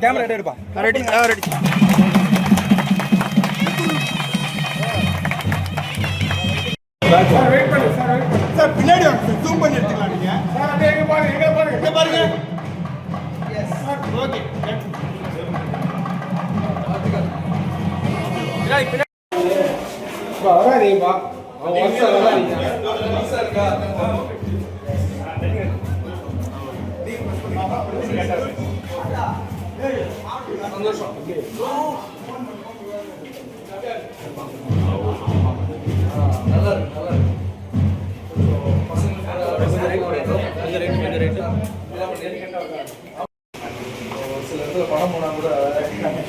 Camera எடுப்பா. Ready ready. Sir wait பண்ணுங்க sir. Sir பின்னாடி வாங்க சார். ஜூம் பண்ணி எடுத்துக்கலாம் நீங்க. சார் அப்படியே எங்க பாருங்க, எங்க பாருங்க, எங்க பாருங்க. Yes sir. ஓகே. பின்னாடி வா வராதீங்க பா. வாட்ஸ் வராதீங்க. சார் இருக்கா? சந்தோஷம். நல்லா இருக்கு, நல்லா இருக்கு. சில இடத்துல பணம் போனா கூட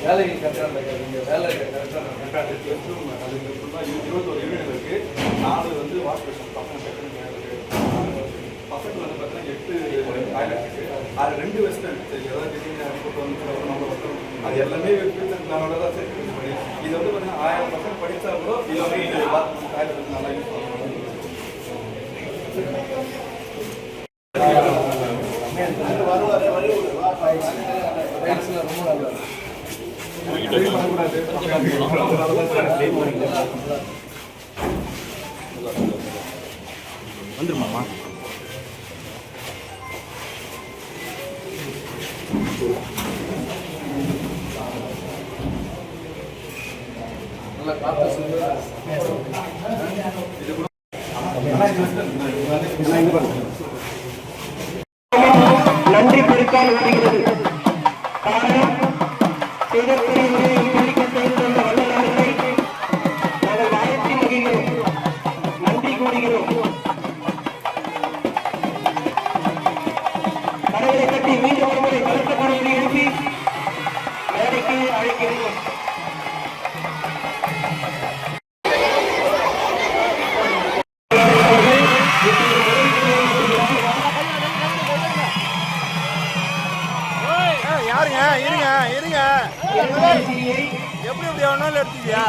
வேலைக்கு கரெக்டாக வேலை கரெக்டாக அதுக்கு 21 யூனிட் இருக்கு. 4 வந்து வாஷ் பேஷன் பசங்க பசங்க வந்து பார்த்தீங்கன்னா 8 டாய்லெட் இருக்கு. அது 2 வெஸ்டர்ன் அது எல்லாமே நம்மளோட தான் சேர்த்து பண்ணி இது வந்து பார்த்தீங்கன்னா 1000 பசங்க படித்தா கூட இது வந்து டாய்லெட் நல்லா யூஸ் பண்ணுவாங்க. வந்துருமாமா நல்லா காத்து நன்றி பெருக்கால் வருகிறது. காரணம் செய்தக்கூடிய முறையை இப்படிக்க செய்து தந்த வல்லவர்களை நாங்கள் வாழ்த்தி மகிழ்கிறோம், நன்றி கூறுகிறோம். கரங்களை கட்டி மீண்டும் ஒருமுறை கருத்த பணியை எழுப்பி வேலைக்கு அழைக்கிறோம். யாருங்க இருங்க இருங்க எப்படி எப்படி ஒன்றும் எடுத்துக்கியா?